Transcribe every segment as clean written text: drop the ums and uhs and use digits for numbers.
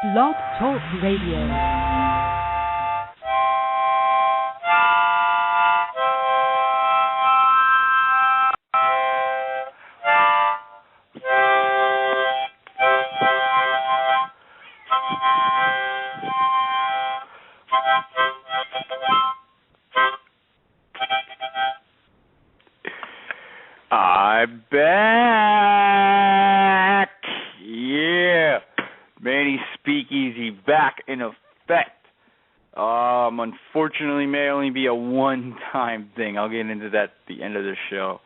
Blog Talk Radio. I'm back. Yeah. Mannys Speakeasy back in effect. Unfortunately, may only be a one-time thing. I'll get into that at the end of the show.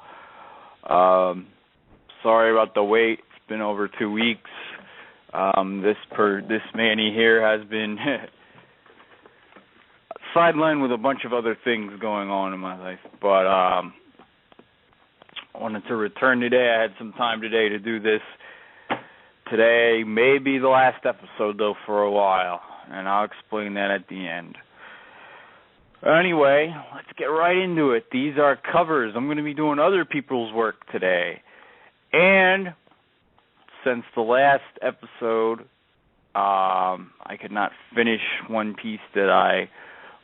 Sorry about the wait. It's been over 2 weeks. This Manny here has been sidelined with a bunch of other things going on in my life, but I wanted to return today. I had some time today to do this. Today may be the last episode, though, for a while, and I'll explain that at the end. Anyway, let's get right into it. These are covers. I'm going to be doing other people's work today. And since the last episode, I could not finish one piece that I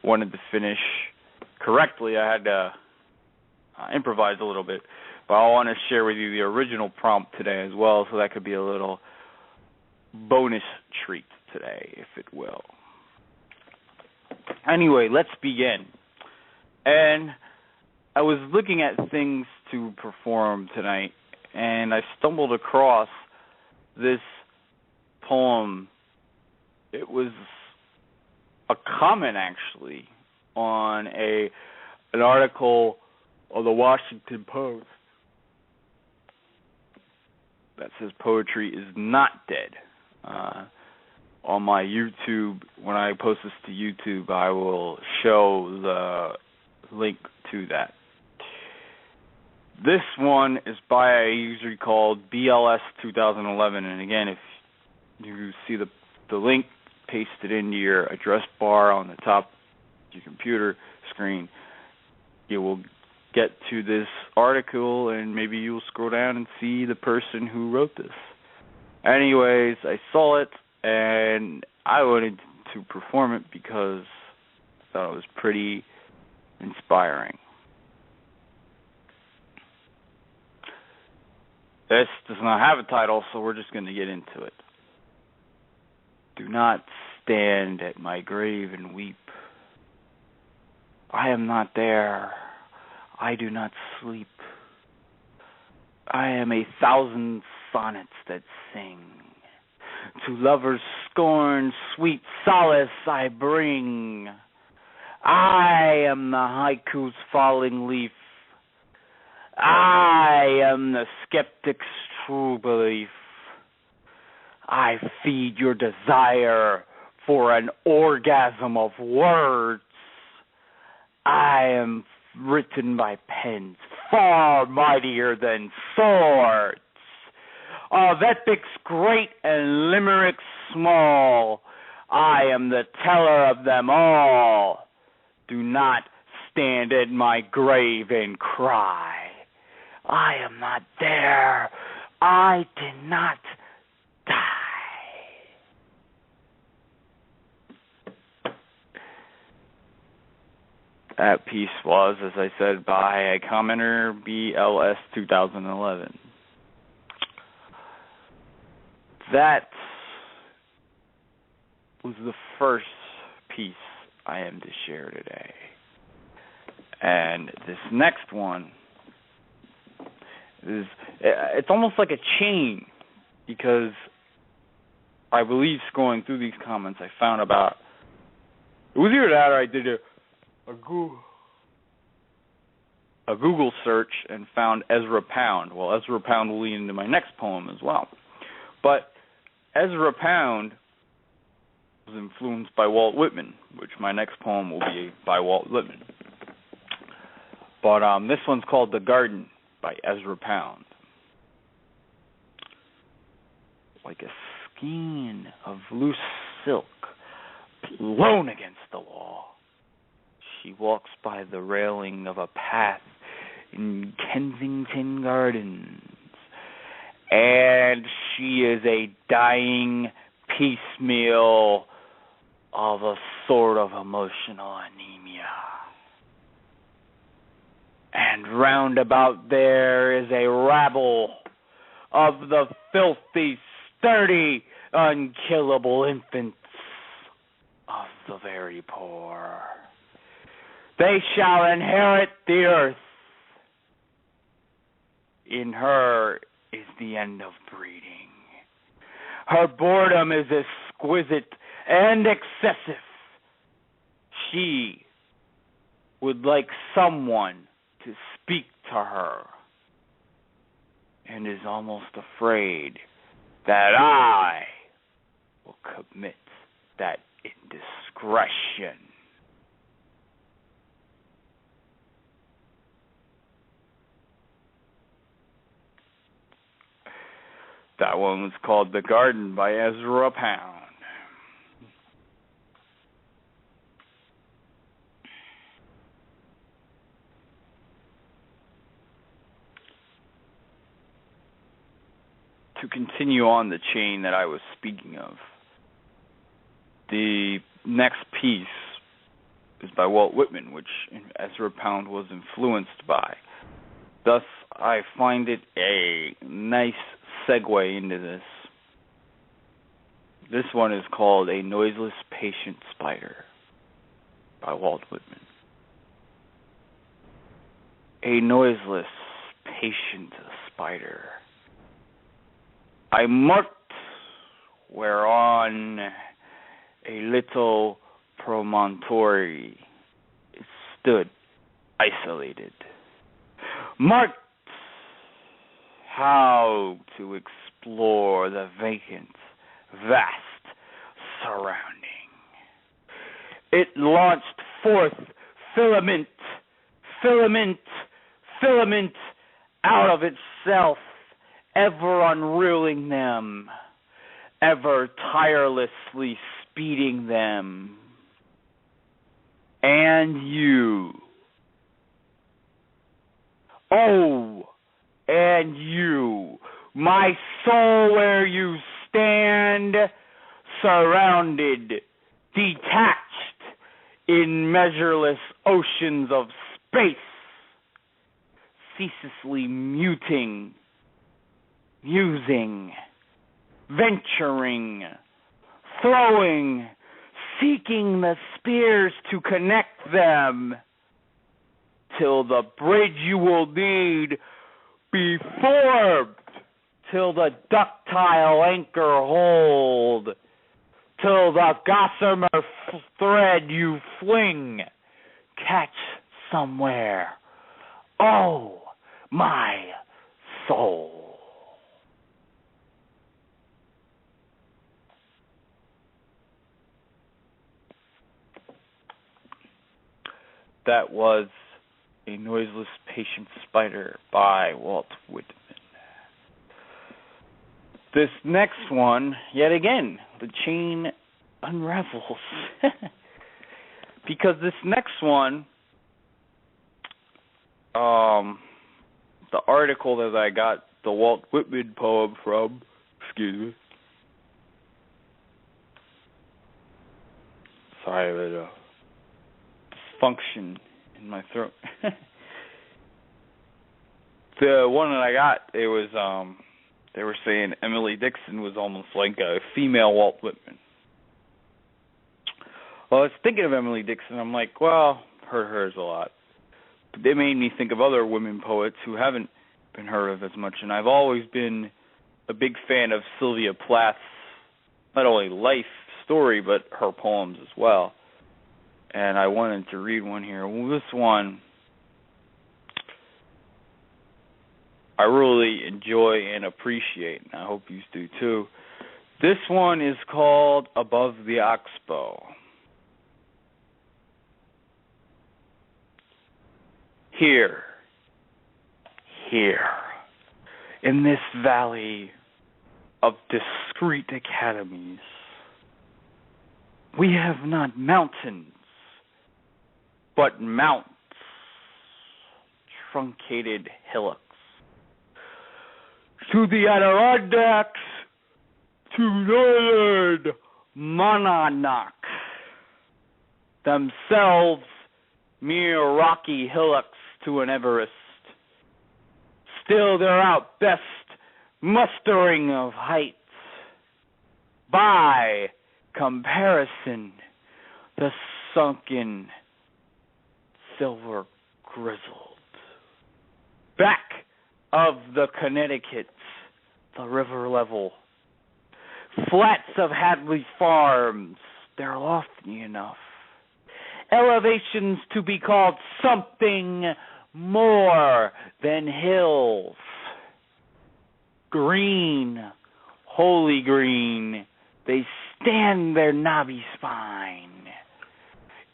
wanted to finish correctly. I had to improvise a little bit. But I want to share with you the original prompt today as well, so that could be a little bonus treat today, if it will. Anyway, let's begin. And I was looking at things to perform tonight, and I stumbled across this poem. It was a comment, actually, on an article of the Washington Post that says poetry is not dead. On my YouTube, when I post this to YouTube, I will show the link to that. This one is by a user called BLS 2011, and again, if you see the link, paste it into your address bar on the top of your computer screen, you will get to this article, and maybe you'll scroll down and see the person who wrote this. Anyways, I saw it, and I wanted to perform it because I thought it was pretty inspiring. This does not have a title, so we're just going to get into it. Do not stand at my grave and weep. I am not there. I do not sleep. I am 1,000 sonnets that sing. To lovers' scorn, sweet solace I bring. I am the haiku's falling leaf. I am the skeptic's true belief. I feed your desire for an orgasm of words. I am written by pens far mightier than swords, of epics great and limericks small. I am the teller of them all. Do not stand at my grave and cry. I am not there. I did not die. That piece was, as I said, by a commenter, BLS 2011. That was the first piece I am to share today. And this next one it's almost like a chain, because I believe scrolling through these comments I found about, it was either that or I did a Google search and found Ezra Pound. Well, Ezra Pound will lead into my next poem as well. But Ezra Pound was influenced by Walt Whitman, which my next poem will be by Walt Whitman. But this one's called The Garden by Ezra Pound. Like a skein of loose silk blown against the wall, she walks by the railing of a path in Kensington Gardens, and she is a dying piecemeal of a sort of emotional anemia. And round about there is a rabble of the filthy, sturdy, unkillable infants of the very poor. They shall inherit the earth. In her is the end of breeding. Her boredom is exquisite and excessive. She would like someone to speak to her, and is almost afraid that I will commit that indiscretion. That one was called The Garden by Ezra Pound. To continue on the chain that I was speaking of, the next piece is by Walt Whitman, which Ezra Pound was influenced by. Thus, I find it a nice segue into this. This one is called A Noiseless Patient Spider by Walt Whitman. A noiseless patient spider, I marked whereon a little promontory stood isolated, marked how to explore the vacant, vast surrounding. It launched forth filament, filament, filament out of itself, ever unreeling them, ever tirelessly speeding them. And you, oh, and you, my soul, where you stand, surrounded, detached in measureless oceans of space, ceaselessly muting, musing, venturing, throwing, seeking the spears to connect them, till the bridge you will need be formed, till the ductile anchor hold, till the gossamer thread you fling catch somewhere. Oh, my soul. That was A Noiseless Patient Spider by Walt Whitman. This next one, yet again, the chain unravels. Because this next one, the article that I got the Walt Whitman poem from, excuse me. Sorry, I had a dysfunction in my throat. The one that I got, it was, they were saying Emily Dixon was almost like a female Walt Whitman. Well, I was thinking of Emily Dixon. I'm like, well, heard hers a lot. But they made me think of other women poets who haven't been heard of as much. And I've always been a big fan of Sylvia Plath's not only life story, but her poems as well. And I wanted to read one here. Well, this one I really enjoy and appreciate, and I hope you do too. This one is called Above the Oxbow. Here, in this valley of discreet academies, we have not mountains, but mounts, truncated hillocks. To the Adirondacks, to northern Monadnock, themselves mere rocky hillocks to an Everest. Still they're out best mustering of heights. By comparison, the sunken silver grizzled back of the Connecticut, the river level. Flats of Hadley Farms, they're lofty enough. Elevations to be called something more than hills. Green, holy green, they stand their knobby spine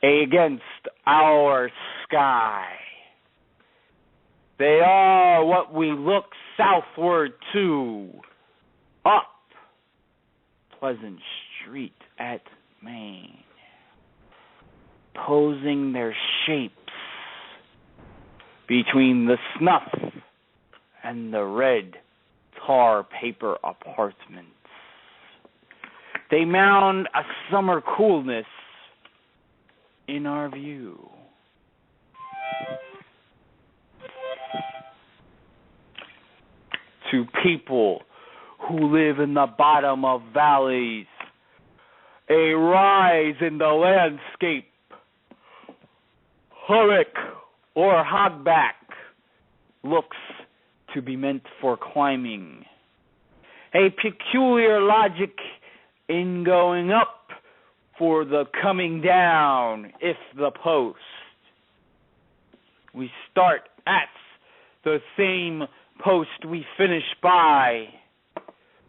against our sky. They are what we look southward to, up Pleasant Street at Maine, posing their shapes between the snuff and the red tar paper apartments. They mound a summer coolness in our view. To people who live in the bottom of valleys, a rise in the landscape, hummock or hogback, looks to be meant for climbing. A peculiar logic in going up for the coming down, if the post. We start at the same post we finish by,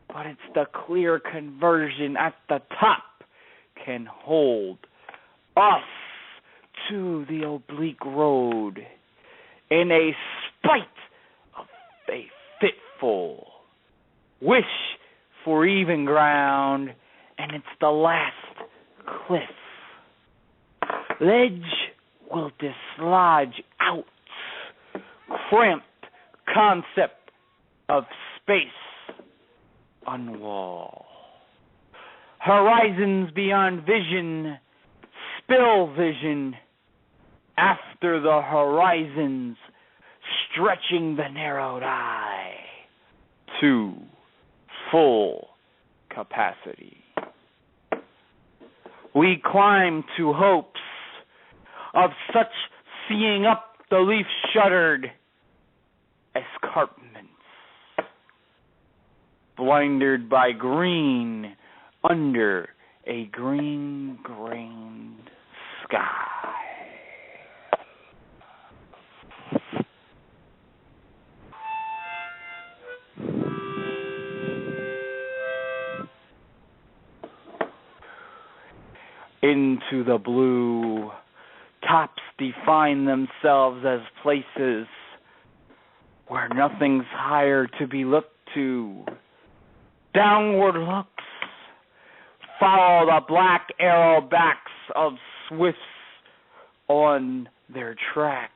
but it's the clear conversion at the top can hold us to the oblique road in a spite of a fitful wish for even ground, and it's the last cliff. Ledge will dislodge out, cramped concept of space unwall. Horizons beyond vision, spill vision after the horizons, stretching the narrowed eye to full capacity. We climb to hopes of such seeing up the leaf-shuttered escarpments, blinded by green under a green-grained sky. Into the blue, tops define themselves as places where nothing's higher to be looked to. Downward looks follow the black arrow backs of swifts on their track.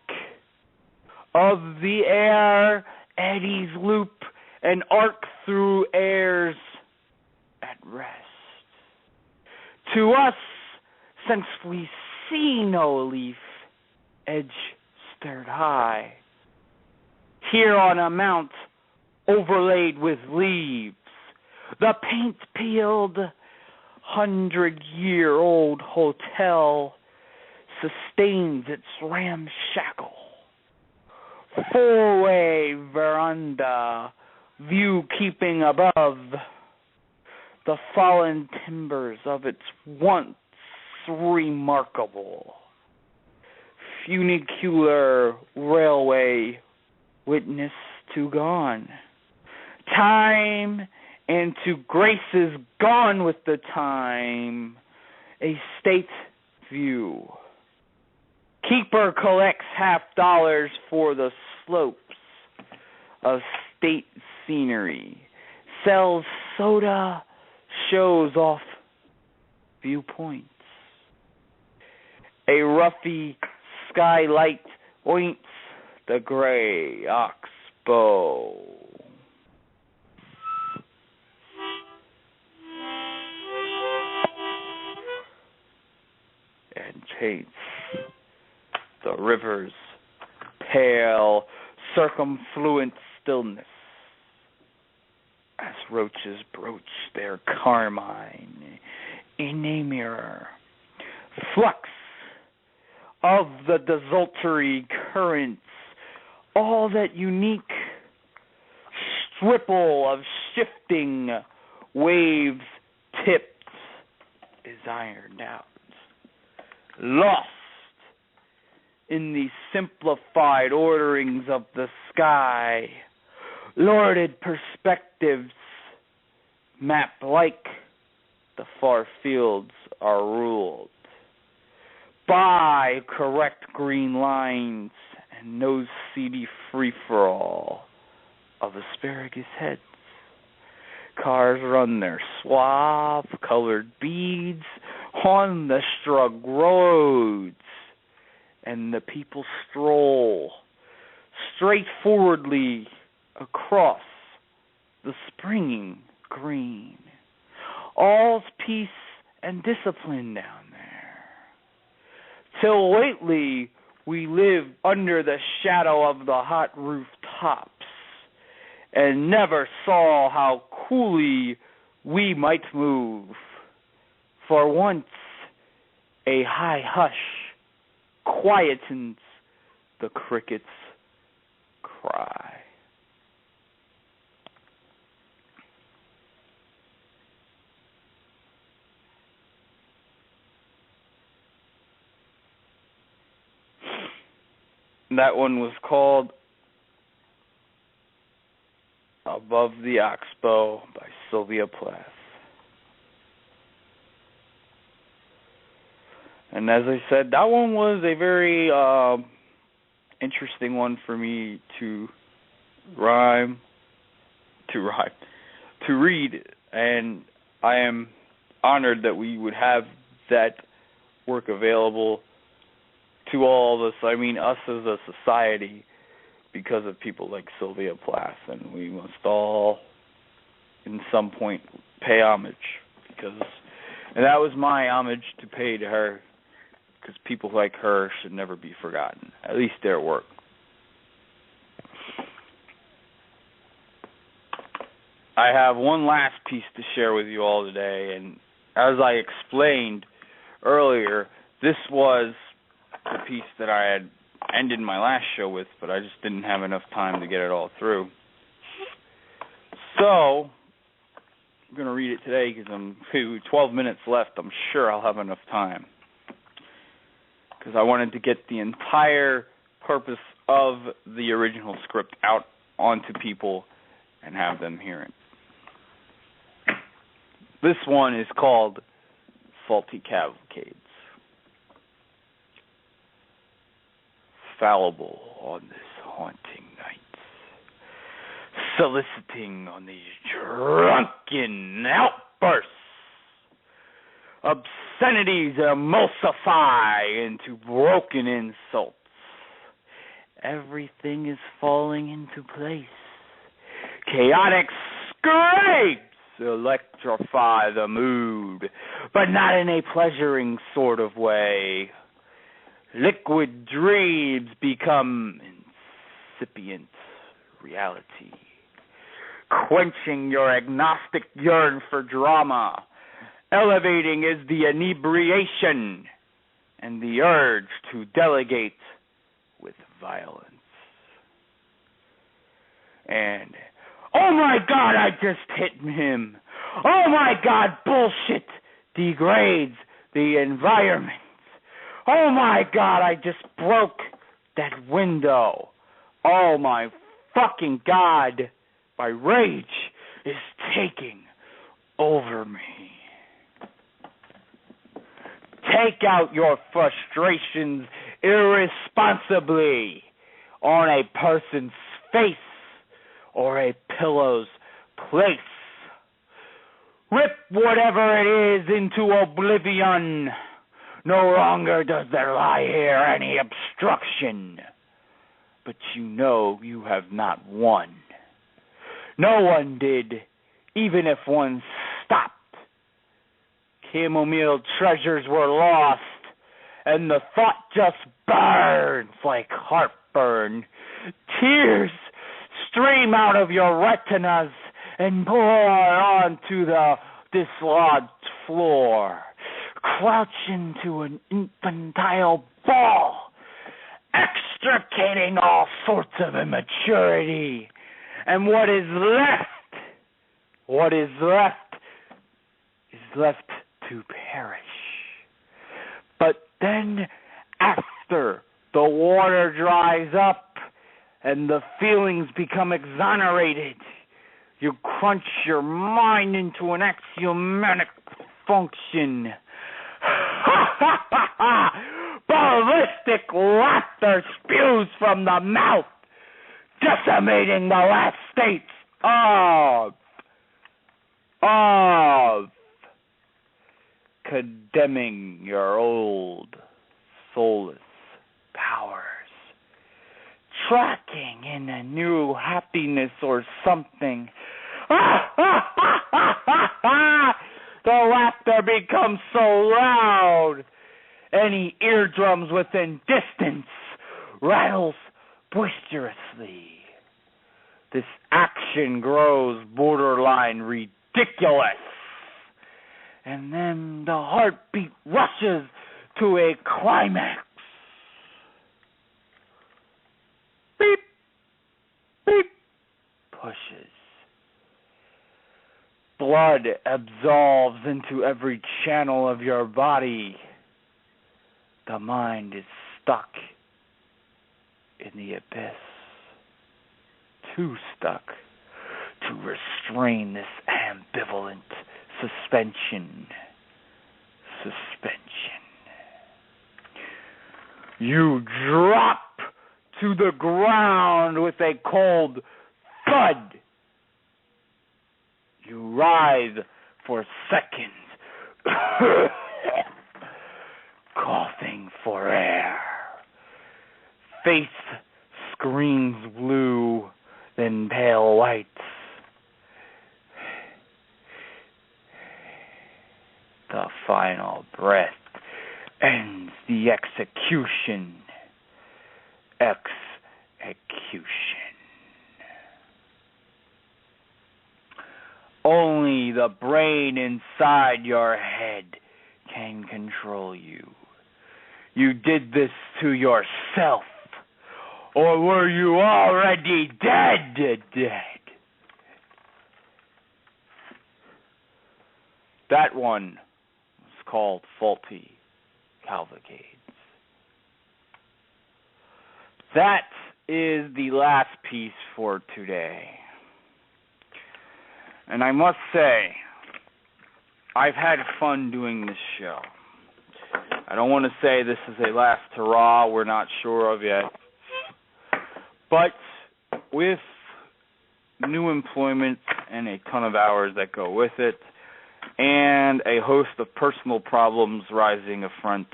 Of the air, eddies loop and arc through airs at rest. To us, since we see no leaf, edge stared high. Here on a mount overlaid with leaves, the paint-peeled 100-year-old hotel sustains its ramshackle four-way veranda, view keeping above the fallen timbers of its once remarkable funicular railway, witness to gone. Time and to graces gone with the time, a state view. Keeper collects $50 for the slopes of state scenery, sells soda, shows off viewpoints. A roughy skylight oints the gray Oxbow. paints the river's pale, circumfluent stillness as roaches broach their carmine in a mirror. Flux of the desultory currents, all that unique ripple of shifting waves tipped is ironed out, lost in the simplified orderings of the sky. Lorded perspectives map like the far fields are ruled by correct green lines and no seedy free-for-all of asparagus heads. Cars run their suave-colored beads on the strug roads, and the people stroll straightforwardly across the springing green. All's peace and discipline down there. Till lately we lived under the shadow of the hot rooftops and never saw how coolly we might move. For once a high hush quietens the cricket's cry. That one was called Above the Oxbow by Sylvia Plath. And as I said, that one was a very interesting one for me to read. And I am honored that we would have that work available to all of us. I mean, us as a society, because of people like Sylvia Plath, and we must all, in some point, pay homage. And that was my homage to pay to her, because people like her should never be forgotten, at least their work. I have one last piece to share with you all today, and as I explained earlier, this was the piece that I had ended my last show with, but I just didn't have enough time to get it all through. So, I'm going to read it today because I'm 12 minutes left. I'm sure I'll have enough time, because I wanted to get the entire purpose of the original script out onto people and have them hear it. This one is called Faulty Cavalcades. Fallible on this haunting night, soliciting on these drunken outbursts, obscenities emulsify into broken insults. Everything is falling into place. Chaotic scrapes electrify the mood, but not in a pleasuring sort of way. Liquid dreams become incipient reality, quenching your agnostic yearn for drama. Elevating is the inebriation and the urge to delegate with violence. And, oh my God, I just hit him. Oh my God, bullshit degrades the environment. Oh my God, I just broke that window. Oh my fucking God, my rage is taking over me. Take out your frustrations irresponsibly on a person's face or a pillow's place. Rip whatever it is into oblivion. No longer does there lie here any obstruction. But you know you have not won. No one did, even if one stopped. Chamomile treasures were lost, and the thought just burns like heartburn. Tears stream out of your retinas and pour onto the dislodged floor. Crouch into an infantile ball, extricating all sorts of immaturity. And what is left to perish. But then, after the water dries up and the feelings become exonerated, you crunch your mind into an axiomatic function. Ballistic laughter spews from the mouth, decimating the last states of condemning your old soulless powers, tracking in a new happiness or something. The laughter becomes so loud, any eardrums within distance rattles boisterously. This action grows borderline ridiculous, and then the heartbeat rushes to a climax. Beep, beep, pushes. Blood absolves into every channel of your body. The mind is stuck in the abyss. Too stuck to restrain this ambivalent suspension. You drop to the ground with a cold thud. You writhe for seconds, coughing for air. Face screens blue, then pale whites. The final breath ends the execution. Only the brain inside your head can control you. You did this to yourself, or were you already dead? That one was called Faulty Cavalcades. That is the last piece for today. And I must say, I've had fun doing this show. I don't want to say this is a last hurrah, we're not sure of yet. But with new employment and a ton of hours that go with it, and a host of personal problems rising affront,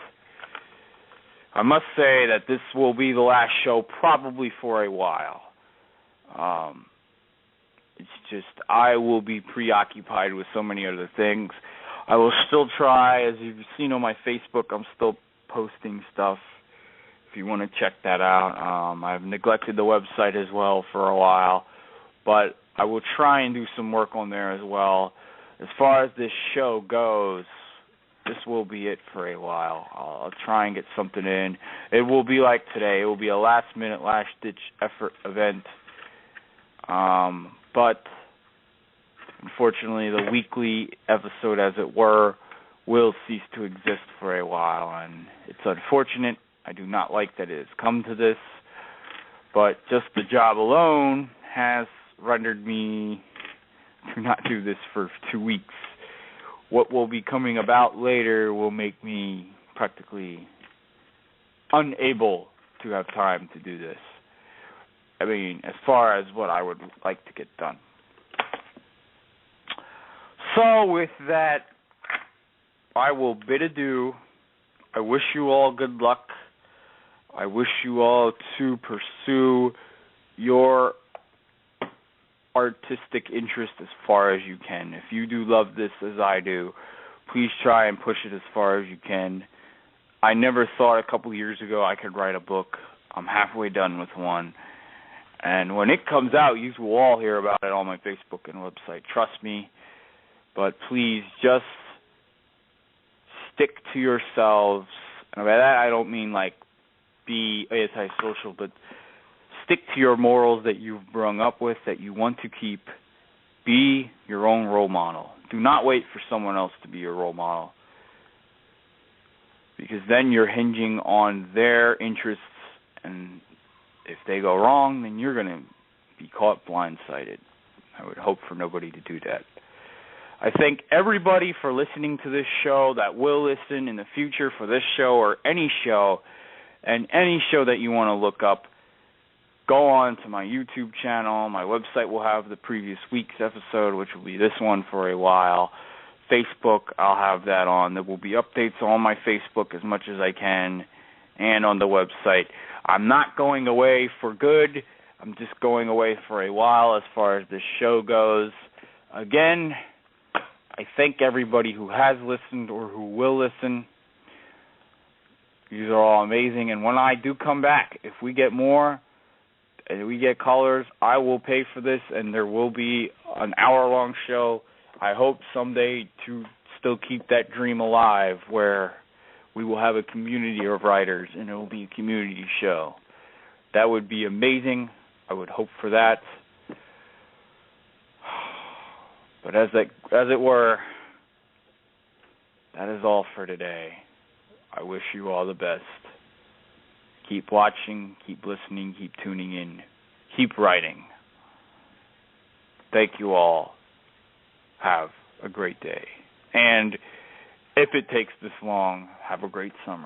I must say that this will be the last show probably for a while. It's just I will be preoccupied with so many other things. I will still try, as you've seen on my Facebook, I'm still posting stuff if you want to check that out. I've neglected the website as well for a while, but I will try and do some work on there as well. As far as this show goes, this will be it for a while. I'll try and get something in. It will be like today. It will be a last-minute, last-ditch effort event. But unfortunately, the weekly episode, as it were, will cease to exist for a while. And it's unfortunate. I do not like that it has come to this. But just the job alone has rendered me to not do this for 2 weeks. What will be coming about later will make me practically unable to have time to do this. I mean, as far as what I would like to get done. So with that, I will bid adieu. I wish you all good luck. I wish you all to pursue your artistic interest as far as you can. If you do love this as I do, please try and push it as far as you can. I never thought a couple years ago I could write a book. I'm halfway done with one. And when it comes out, you will all hear about it on my Facebook and website. Trust me. But please just stick to yourselves. And by that, I don't mean like be antisocial, but stick to your morals that you've grown up with, that you want to keep. Be your own role model. Do not wait for someone else to be your role model, because then you're hinging on their interests, and if they go wrong, then you're going to be caught blindsided. I would hope for nobody to do that. I thank everybody for listening to this show, that will listen in the future for this show or any show, and any show that you want to look up. Go on to my YouTube channel. My website will have the previous week's episode, which will be this one for a while. Facebook, I'll have that on. There will be updates on my Facebook as much as I can, and on the website. I'm not going away for good. I'm just going away for a while as far as this show goes. Again, I thank everybody who has listened or who will listen. These are all amazing. And when I do come back, if we get more and we get callers, I will pay for this, and there will be an hour-long show. I hope someday to still keep that dream alive, where we will have a community of writers, and it will be a community show. That would be amazing. I would hope for that. But as it were, that is all for today. I wish you all the best. Keep watching, keep listening, keep tuning in, keep writing. Thank you all. Have a great day. And if it takes this long, have a great summer.